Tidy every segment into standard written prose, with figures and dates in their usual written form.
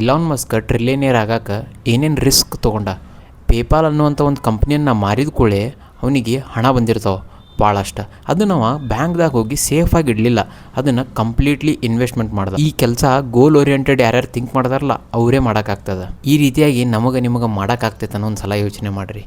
Elon Musk ಟ್ರಿಲಿಯನಿಯರ್ ಆಗಾಕ ಏನೇನು risk ತೊಗೊಂಡ. ಪೇಪಾಲ್ ಅನ್ನುವಂಥ ಒಂದು ಕಂಪ್ನಿಯನ್ನು ಮಾರಿದ ಕೂಡಲೇ ಅವನಿಗೆ ಹಣ ಬಂದಿರ್ತಾವೆ ಭಾಳಷ್ಟು. ಅದು ನಾವು ಬ್ಯಾಂಕ್ದಾಗ ಹೋಗಿ ಸೇಫಾಗಿ ಇಡಲಿಲ್ಲ, ಅದನ್ನು ಕಂಪ್ಲೀಟ್ಲಿ ಇನ್ವೆಸ್ಟ್ಮೆಂಟ್ ಮಾಡ್ದೆ. ಈ ಕೆಲಸ ಗೋಲ್ ಓರಿಯೆಂಟೆಡ್ ಯಾರ್ಯಾರು ಥಿಂಕ್ ಮಾಡ್ದಾರಲ್ಲ ಅವರೇ ಮಾಡೋಕ್ಕಾಗ್ತದೆ. ಈ ರೀತಿಯಾಗಿ ನಿಮಗೆ ಮಾಡೋಕ್ಕಾಗ್ತೈತೆ ಅನ್ನೋ ಒಂದು ಸಲ ಯೋಚನೆ ಮಾಡಿರಿ.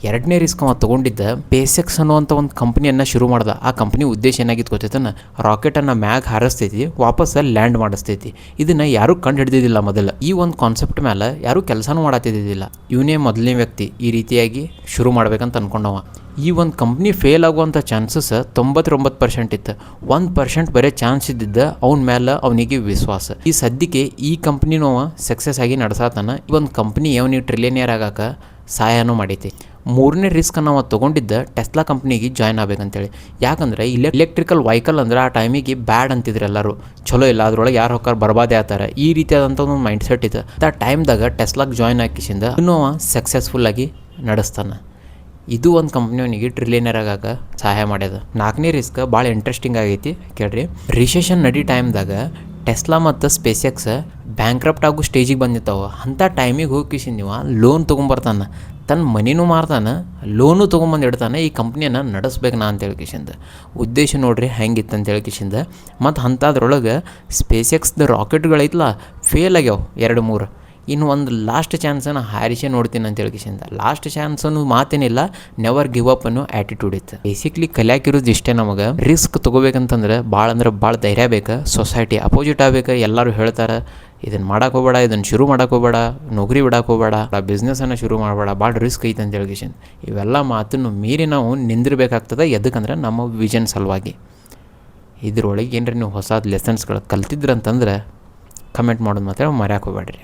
ಎರಡನೇ ರಿಸ್ಕ್ ಅವ ತೊಗೊಂಡಿದ್ದ ಸ್ಪೇಸ್ಎಕ್ಸ್ ಅನ್ನುವಂಥ ಒಂದು ಕಂಪ್ನಿಯನ್ನು ಶುರು ಮಾಡ್ದೆ. ಆ ಕಂಪ್ನಿ ಉದ್ದೇಶ ಏನಾಗಿತ್ತು ಗೊತ್ತೈತನ, ರಾಕೆಟನ್ನು ಮ್ಯಾಗ ಹಾರಿಸ್ತೈತಿ, ವಾಪಸ್ ಲ್ಯಾಂಡ್ ಮಾಡಿಸ್ತೈತಿ. ಇದನ್ನು ಯಾರೂ ಕಂಡು ಹಿಡಿದಿದ್ದಿಲ್ಲ ಮೊದಲು. ಈ ಒಂದು ಕಾನ್ಸೆಪ್ಟ್ ಮೇಲೆ ಯಾರೂ ಕೆಲಸನೂ ಮಾಡತ್ತಿದ್ದಿಲ್ಲ. ಇವನೇ ಮೊದಲನೇ ವ್ಯಕ್ತಿ ಈ ರೀತಿಯಾಗಿ ಶುರು ಮಾಡ್ಬೇಕಂತ ಅಂದ್ಕೊಂಡವ. ಈ ಒಂದು ಕಂಪ್ನಿ ಫೇಲ್ ಆಗುವಂಥ ಚಾನ್ಸಸ್ 99% ಇತ್ತು. 1% ಬರೀ ಚಾನ್ಸ್ ಇದ್ದಿದ್ದ ಅವನ ಮೇಲೆ ಅವನಿಗೆ ವಿಶ್ವಾಸ. ಈ ಸದ್ಯಕ್ಕೆ ಈ ಕಂಪ್ನಿನೂ ಸಕ್ಸಸ್ ಆಗಿ ನಡೆಸಾತಾನ. ಈ ಒಂದು ಕಂಪ್ನಿ ಅವನಿಗೆ ಟ್ರಿಲಿಯನಿಯರ್ ಆಗಾಕ ಸಹಾಯನೂ ಮಾಡೈತಿ. ಮೂರನೇ ರಿಸ್ಕ್ ನಾವು ತೊಗೊಂಡಿದ್ದ ಟೆಸ್ಲಾ ಕಂಪ್ನಿಗೆ ಜಾಯ್ನ್ ಆಗ್ಬೇಕಂತೇಳಿ. ಯಾಕಂದರೆ ಇಲೆಕ್ಟ್ರಿಕಲ್ ವೆಹಿಕಲ್ ಅಂದ್ರೆ ಆ ಟೈಮಿಗೆ ಬ್ಯಾಡ್ ಅಂತಿದ್ರು ಎಲ್ಲರೂ, ಚಲೋ ಇಲ್ಲ, ಅದ್ರೊಳಗೆ ಯಾರು ಹೋಗಾರ ಬರ್ಬಾದೇ ಆಗ್ತಾರೆ, ಈ ರೀತಿಯಾದಂಥ ಒಂದು ಮೈಂಡ್ ಸೆಟ್ ಇತ್ತು. ಆ ಟೈಮ್ದಾಗ ಟೆಸ್ಲಾಗೆ ಜಾಯ್ನ್ ಹಾಕಿಸಿಂದ ಇನ್ನೂ ಸಕ್ಸಸ್ಫುಲ್ಲಾಗಿ ನಡೆಸ್ತಾನೆ. ಇದು ಒಂದು ಕಂಪ್ನಿಯವನಿಗೆ ಟ್ರಿಲಿಯನರ್ ಆಗಾಕ ಸಹಾಯ ಮಾಡ್ಯದ. ನಾಲ್ಕನೇ ರಿಸ್ಕ್ ಭಾಳ ಇಂಟ್ರೆಸ್ಟಿಂಗ್ ಆಗೈತಿ ಕೇಳ್ರಿ. ರಿಸೆಷನ್ ನಡಿ ಟೈಮ್ದಾಗ ಟೆಸ್ಲಾ ಮತ್ತು ಸ್ಪೇಸ್ಎಕ್ಸ್ ಬ್ಯಾಂಕ್ರಪ್ಟ್ ಆಗೋ ಸ್ಟೇಜಿಗೆ ಬಂದಿರ್ತಾವೆ. ಅಂಥ ಟೈಮಿಗೆ ಹೋಗಿಸಿ ನೀವು ಲೋನ್ ತೊಗೊಂಬರ್ತಾನೆ, ತನ್ನ ಮನಿನೂ ಮಾರ್ತಾನೆ, ಲೋನು ತೊಗೊಂಬಂದು ಇಡ್ತಾನೆ, ಈ ಕಂಪ್ನಿಯನ್ನು ನಡೆಸ್ಬೇಕು ನಾ ಅಂತ ಹೇಳ್ಕಿಸಿಂದ. ಉದ್ದೇಶ ನೋಡ್ರಿ ಹೆಂಗಿತ್ತು ಅಂತ ಹೇಳ್ಕಿಸಿಂದ. ಮತ್ತು ಅಂಥದ್ರೊಳಗೆ ಸ್ಪೇಸ್ಎಕ್ಸ್ದು ರಾಕೆಟ್ಗಳೈತಲ್ಲ ಫೇಲ್ ಆಗ್ಯಾವ 2-3. ಇನ್ನು ಒಂದು ಲಾಸ್ಟ್ ಚಾನ್ಸನ್ನು ಹಾರಿಸೇ ನೋಡ್ತೀನಿ ಅಂತ ಹೇಳ್ಕಿಸಿಂದ. ಲಾಸ್ಟ್ ಚಾನ್ಸನ್ನು ಮಾತೇನಿಲ್ಲ, ನೆವರ್ ಗಿವ್ ಅಪ್ ಅನ್ನೋ ಆ್ಯಟಿಟ್ಯೂಡ್ ಇತ್ತು. ಬೇಸಿಕ್ಲಿ ಕಲಿಯಾಕಿರೋದು ಇಷ್ಟೇ. ನಮಗೆ ರಿಸ್ಕ್ ತೊಗೋಬೇಕಂತಂದ್ರೆ ಭಾಳ ಧೈರ್ಯ ಬೇಕು. ಸೊಸೈಟಿ ಅಪೋಸಿಟ್ ಆಗ್ಬೇಕು. ಎಲ್ಲರೂ ಹೇಳ್ತಾರೆ ಇದನ್ನು ಮಾಡೋಕೆ ಹೋಗಬೇಡ, ಇದನ್ನು ಶುರು ಮಾಡೋಕೆ ಹೋಗಬೇಡ, ನೌಕರಿ ಬಿಡೋಕೆ ಹೋಗಬೇಡ, ಬಿಸ್ನೆಸ್ಸನ್ನು ಶುರು ಮಾಡಬೇಡ, ಭಾಳ ರಿಸ್ಕ್ ಐತೆ ಅಂತ ಹೇಳ್ಕಿಸಿಂದ. ಇವೆಲ್ಲ ಮಾತನ್ನು ಮೀರಿ ನಾವು ನಿಂದಿರಬೇಕಾಗ್ತದೆ. ಎದಕ್ಕಂದ್ರೆ ನಮ್ಮ ವಿಷನ್ ಸಲುವಾಗಿ. ಇದ್ರೊಳಗೆ ಏನ್ರಿ ನೀವು ಹೊಸ ಲೆಸನ್ಸ್ಗಳು ಕಲ್ತಿದ್ರಂತಂದ್ರೆ ಕಮೆಂಟ್ ಮಾಡೋದು ಮಾತ್ರ ಮರ್ಯಾಕೆ ಹೋಗ್ಬೇಡ್ರಿ.